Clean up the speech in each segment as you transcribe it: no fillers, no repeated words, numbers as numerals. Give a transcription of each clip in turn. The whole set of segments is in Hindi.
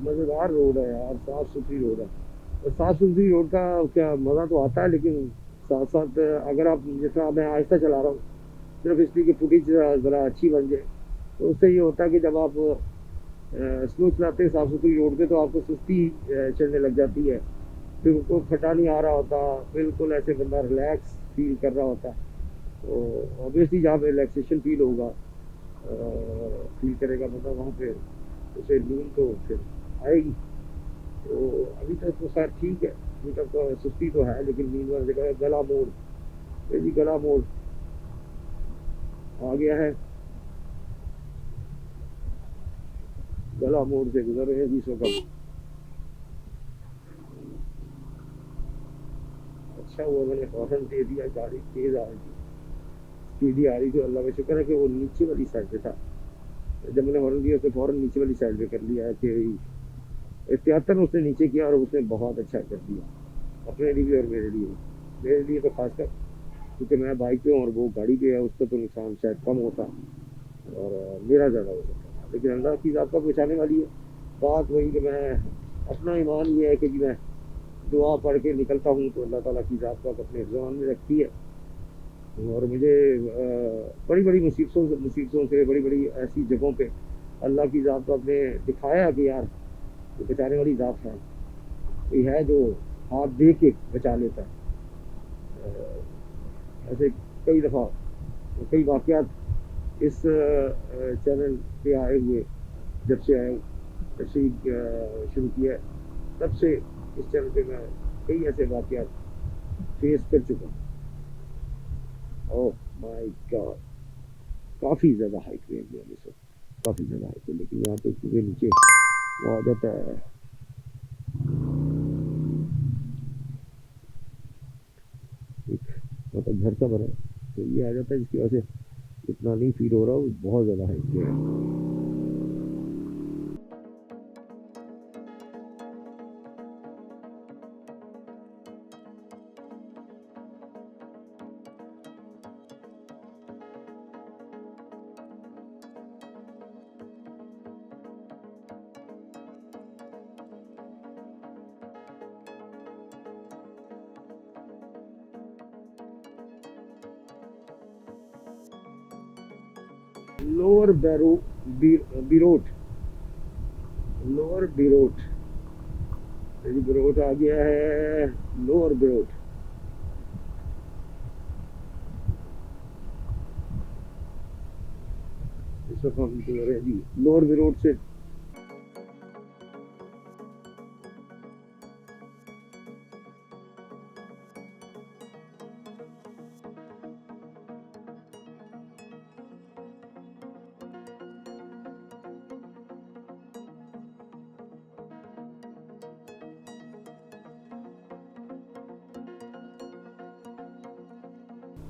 मज़ेदार रोड है यार, साफ़ सुथरी रोड है। और साफ़ सुथरी रोड का क्या मज़ा तो आता है, लेकिन साथ साथ अगर आप, जैसा मैं आहिस्ता चला रहा हूँ सिर्फ इसलिए कि फुटेज ज़रा अच्छी बन जाए, तो उससे ये होता है कि जब आप स्लो चलाते हैं साफ़ सुथरी रोड पे, तो आपको सुस्ती चढ़ने लग जाती है। बिल्कुल फटा नहीं आ रहा होता, बिल्कुल ऐसे बंदा रिलैक्स फील कर रहा होता है। तो ऑब्वियसली जहाँ पे रिलैक्सेशन फील होगा, फील करेगा बंदा, वहाँ पे उसे नींद तो फिर आएगी। तो अभी तक तो खैर ठीक है, अभी तक तो सुस्ती तो है, लेकिन नींद वाली जगह गला मोड़, ये जी गला मोड़ आ गया है। गला मोड़ से गुजर रहे हैं जी इस वक्त। अच्छा हुआ मैंने हॉर्न दे दिया, गाड़ी तेज आ रही थी, सीधी आ रही थी। अल्लाह का शुक्र है कि वो नीचे वाली साइड पे था। जब मैंने हॉर्न दिया तो फौरन नीचे वाली साइड पे कर लिया है कि एहतियातन उसने नीचे किया, और उसने बहुत अच्छा कर दिया अपने लिए और मेरे लिए। मेरे लिए तो खासकर, क्योंकि मैं बाइक पे हूँ और वो गाड़ी पे है, उसका तो नुकसान शायद कम होता, और मेरा ज़्यादा हो सकता है। लेकिन अल्लाह की ज़ात का बचाने वाली है। बात वही कि मैं, अपना ईमान ये है कि जी मैं दुआ पढ़ के निकलता हूँ तो अल्लाह ताला की ज़ात पाक अपने ज़ुबान में रखती है। और मुझे बड़ी बड़ी मुसीबतों से, बड़ी बड़ी ऐसी जगहों पे अल्लाह की ज़ात पाक ने दिखाया कि यार ये बचाने वाली ज़ात है, कोई है जो हाथ दे के बचा लेता है। ऐसे कई दफ़ा, कई वाक़यात इस चैनल पे आए हुए, जब से आए, जब से शुरू किया है, तब से इस चैनल पे मैं कई ऐसे वाक़यात फेस कर चुका हूँ। Oh my God! काफ़ी ज़्यादा हाइट पे है भैया इस वक्त, काफ़ी ज़्यादा हाइट पे, लेकिन यहाँ पे क्योंकि नीचे वो आ जाता है, एक मतलब घर सा बना है, तो ये आ जाता है, जिसकी वजह से इतना नहीं फील हो रहा, वो बहुत ज़्यादा हाइट पे है। लोअर बैरो बिरोट, लोअर बिरोट, बिरोट आ गया है, लोअर बिरोट। इस वक्त हम जो है जी लोअर बिरोट से।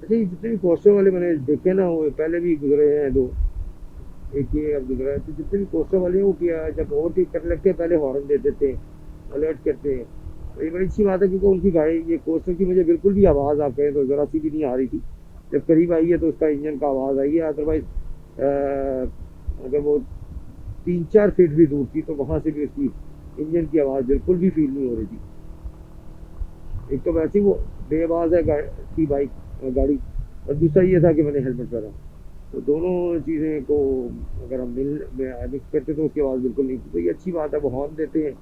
अच्छा, ये जितने भी कोस्टर वाले मैंने देखे ना, वो पहले भी गुजरे हैं दो, एक ये अब गुजरा है, तो जितने भी कोस्टर वाले हैं वो किया, जब ओवरटेक करने लगते हैं पहले हॉर्न दे देते हैं, अलर्ट करते हैं। तो ये बड़ी अच्छी बात है, क्योंकि उनकी गाड़ी, ये कोस्टर की मुझे बिल्कुल भी आवाज़, आप कहें तो ज़रा सी भी नहीं आ रही थी। जब करीब आई है तो उसका इंजन का आवाज़ आई है, अदरवाइज अगर वो 3-4 फीट भी दूर थी तो वहाँ से भी उसकी इंजन की आवाज़ बिल्कुल भी फील नहीं हो रही थी। एक तो वैसे ही वो बेआवाज़ है थी बाइक, गाड़ी, और दूसरा ये था कि मैंने हेलमेट पहना, तो दोनों चीज़ें को अगर हम मिक्स करते तो उसकी आवाज़ बिल्कुल नहीं थी। तो ये अच्छी बात है, वो हॉर्न देते हैं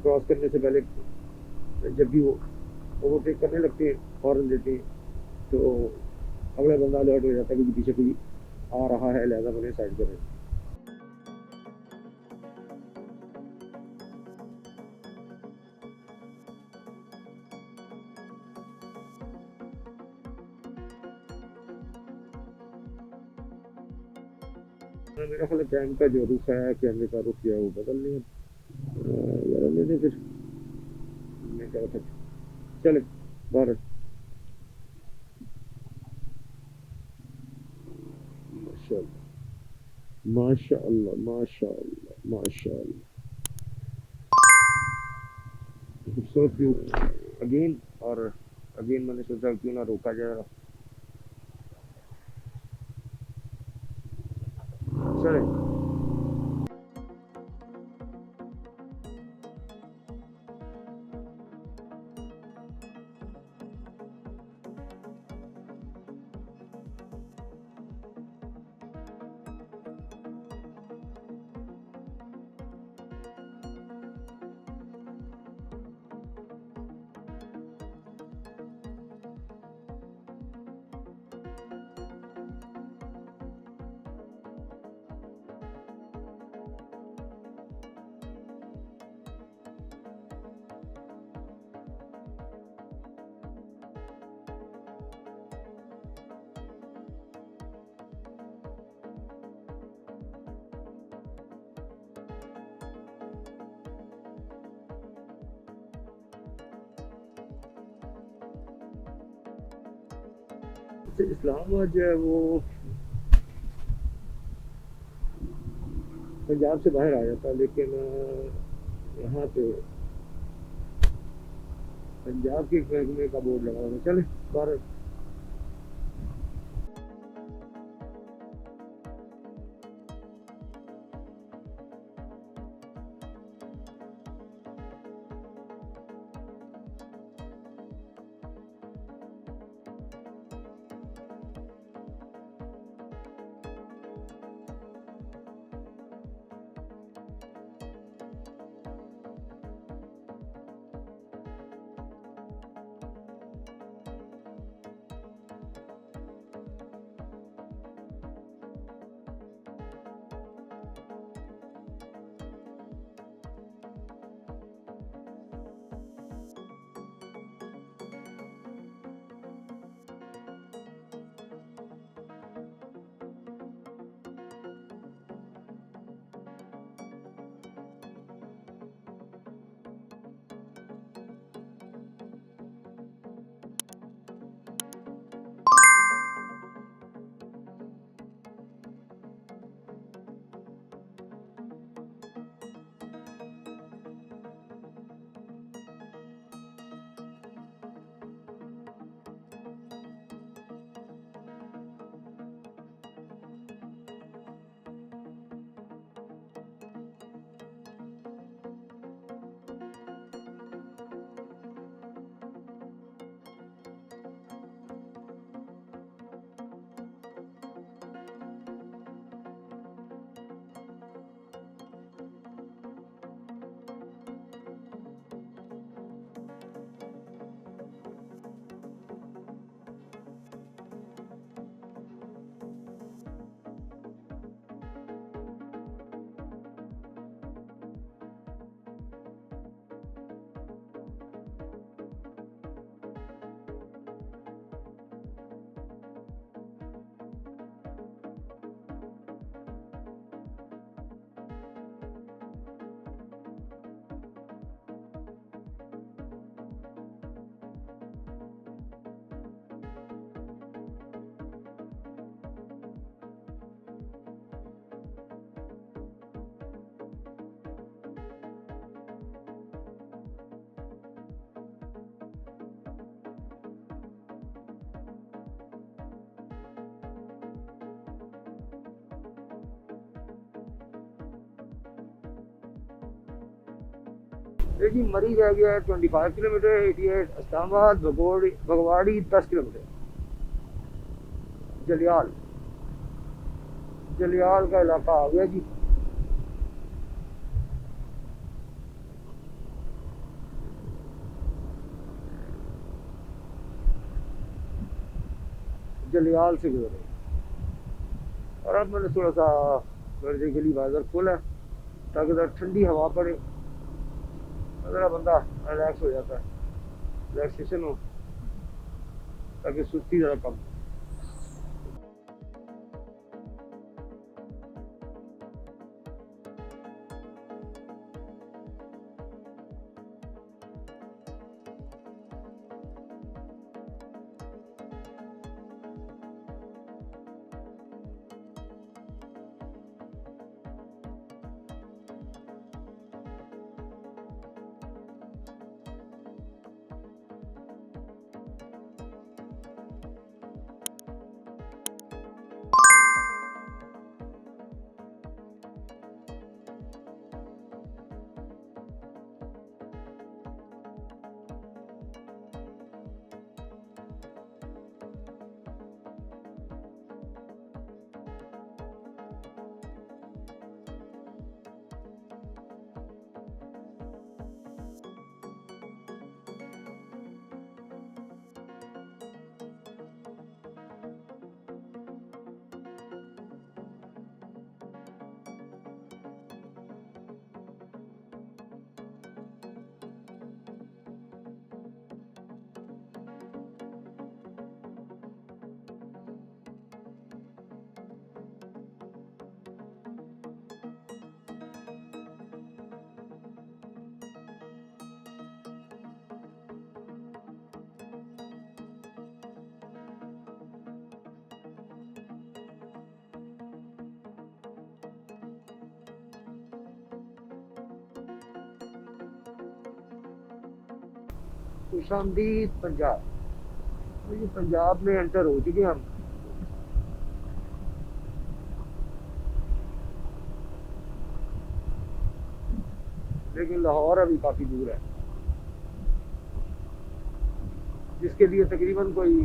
क्रॉस करने से पहले, जब भी वो ओवरटेक करने लगते हैं हॉर्न देते हैं, तो अगला बंदा अलर्ट हो जाता है कि पीछे कोई आ रहा है, लिहाजा मैंने साइड करें। मेरा ख्याल कैम का जो रुख है, कैमरे का रुख जो है वो बदल नहीं है। यार मैंने फिर, मैं क्या था, चले बाहर। माशाल्लाह, माशाल्लाह, माशाल्लाह, माशाल्लाह। खूबसूरत व्यू अगेन, और अगेन मैंने सोचा क्यों ना रोका जाए। चले। से इस्लामाबाद जो है वो पंजाब से बाहर आ जाता है, लेकिन यहाँ पे पंजाब के एक महकमे का बोर्ड लगा हुआ है। चले बाहर। ये जी मरी रह गया है 25 किलोमीटर, 88 इस्लामाबाद, भगवाड़ी 10 किलोमीटर। जलियाल जलियाल का इलाका आ गया जी। जलियाल से गुजरे और अब मैंने थोड़ा सा दर्जे के लिए बाजार खोला ताकि जरा ठंडी हवा पड़े, ज़रा बंदा रिलैक्स हो जाता है, रिलैक्सेशन हो, ताकि सुस्ती ज़रा कम। खुशामदीद पंजाब। तो ये पंजाब में एंटर हो चुके हैं हम। लेकिन लाहौर अभी काफ़ी दूर है, जिसके लिए तकरीबन कोई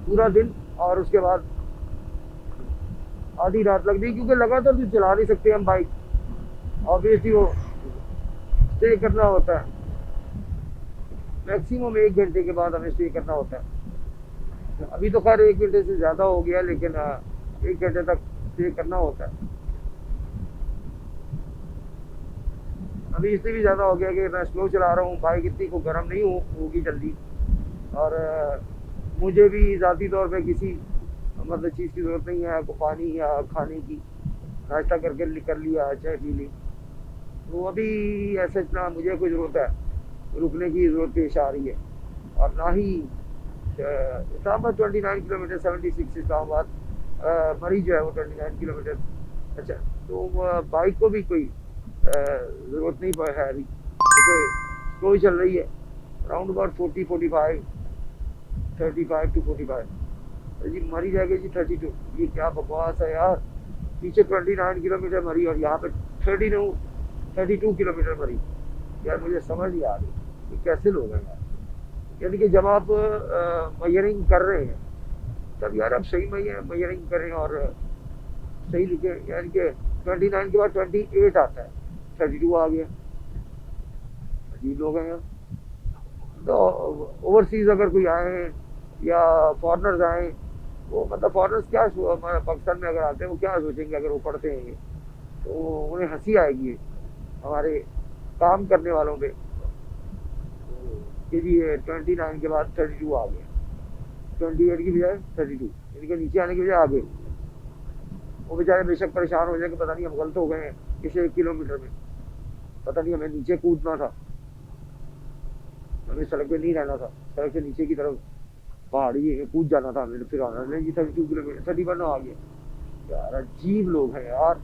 पूरा दिन और उसके बाद आधी रात लग गई, क्योंकि लगातार तो चला नहीं सकते हम बाइक। ऑब्वियसली वो स्टे करना होता है, मैक्सिमम 1 घंटे के बाद हमें स्टे करना होता है। अभी तो खैर 1 घंटे से ज़्यादा हो गया, लेकिन 1 घंटे तक स्टे करना होता है। अभी इससे भी ज़्यादा हो गया कि मैं स्लो चला रहा हूँ, बाइक इतनी को गर्म नहीं होगी जल्दी। और मुझे भी ज़ाती तौर पे किसी मतलब चीज़ की ज़रूरत नहीं है, को पानी या खाने की। नाश्ता करके कर लिया, चाय पी ली, तो अभी ऐसे इतना मुझे कोई ज़रूरत है रुकने की ज़रूरत पेश आ रही है। और ना ही इस्लामाबाद 29 किलोमीटर, 76 इस्लामाबाद। मरी जो है वो 29 किलोमीटर। अच्छा, तो बाइक को भी कोई ज़रूरत नहीं है अभी, क्योंकि स्लो ही चल रही है। Around about 40, 45, 35 to 45। जी मरी जाएगी जी 32। ये क्या बकवास है यार, पीछे 29 किलोमीटर मरी और यहाँ पे 32 किलोमीटर मरी। यार मुझे समझ नहीं आ रही ये कैसे लोग हैं यार। यानी कि जब आप मयरिंग कर रहे हैं, तब यार आप सही मयरिंग करें और सही लिखे। यानी कि 29 के बाद 28 आता है, 32 आ गया। अजीब लोग हैं यार। तो ओवरसीज अगर कोई आए या फॉरनर्स आए, वो मतलब फॉरनर्स क्या हमारे पाकिस्तान में अगर आते हैं वो क्या सोचेंगे अगर वो पढ़ते हैं, तो उन्हें हंसी आएगी हमारे काम करने वालों पे कि जी 29 के बाद 32 आ गया। 28 की बजाय 32, इनके नीचे आने की बजाय आगे। वो बेचारे बेशक परेशान हो जाए कि पता नहीं हम गलत हो गए हैं इस 1 किलोमीटर में, पता नहीं हमें नीचे कूदना था, हमें सड़क पे नहीं रहना था, सड़क से नीचे की तरफ पहाड़ी कूद जाना था हमें, फिर आना नहीं जी 32 किलोमीटर 31 आ गया। यार अजीब लोग हैं यार।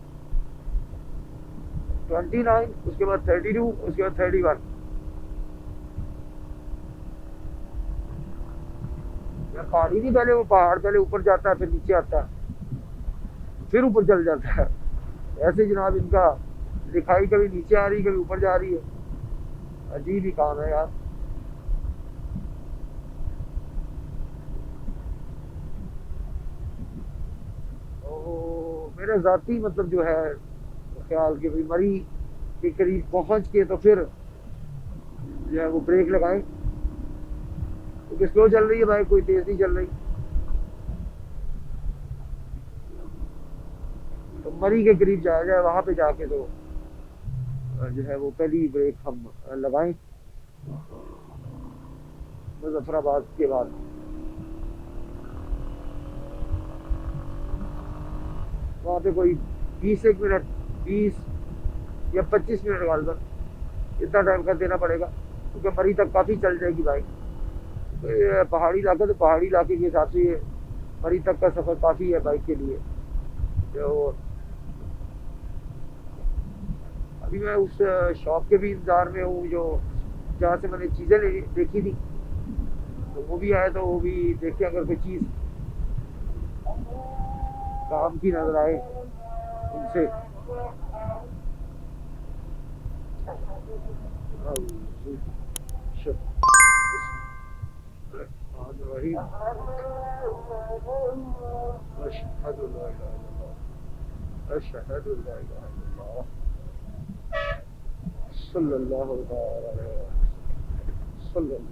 29, उसके बाद 32, उसके बाद 31। यार पहाड़ी नहीं, पहले वो पहाड़ पहले ऊपर जाता है फिर नीचे आता है फिर ऊपर चल जाता है। ऐसे जनाब इनका लिखाई कभी नीचे आ रही कभी ऊपर जा रही है। अजीब ही काम है यार। तो मेरा ज़ाती मतलब जो है ख्याल कि भाई मरी के करीब पहुंच के तो फिर जो है वो ब्रेक लगाएं, क्योंकि स्लो चल रही है बाइक, कोई तेज़ नहीं चल रही। तो मरी के करीब जाया जाए, वहां पे जाके तो जो है वो पहली ब्रेक हम लगाएं मुजफ्फराबाद के बाद। वहाँ पे कोई 20 1 मिनट, 20 या 25 मिनट गालबन इतना टाइम कर देना पड़ेगा, क्योंकि मरी तक काफ़ी चल जाएगी बाइक। तो ये पहाड़ी इलाका, तो पहाड़ी इलाके के हिसाब से ये मरी तक का सफ़र काफ़ी है बाइक के लिए। तो अभी मैं उस शॉप के भी इंतज़ार में हूँ जो जहाँ से मैंने चीज़ें देखी थी, तो वो भी आए, तो वो भी देखें अगर कोई चीज़ काम की नज़र आए उनसे। सल्लल्लाहु अलैहि वसल्लम।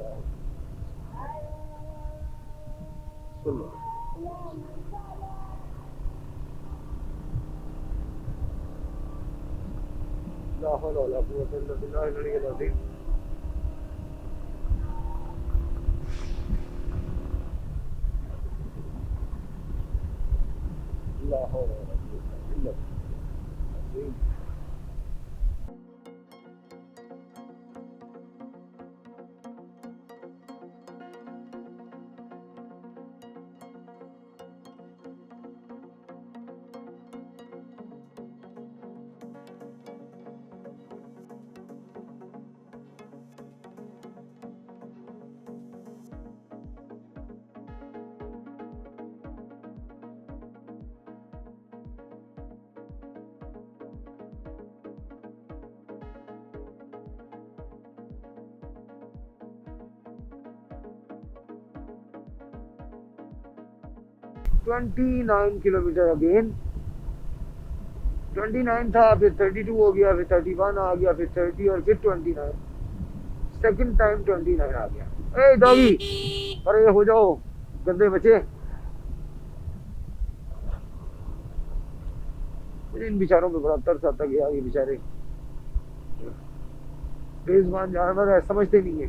ला हौला वला कुव्वता इल्ला बिल्लाहिल अलिय्यिल अज़ीम। ला हौला वला कुव्वता इल्ला बिल्लाहिल अज़ीम। 29 किलोमीटर अगेन। 29 था, फिर 32 हो गया, फिर 31 आ गया, फिर 30 और फिर 29। सेकंड टाइम 29 आ गया। ए डॉगी, अरे हो जाओ गंदे बच्चे। मुझे इन बेचारों पे बड़ा तरस आता गया, ये बेचारे बेजुबान जानवर है, समझते नहीं है।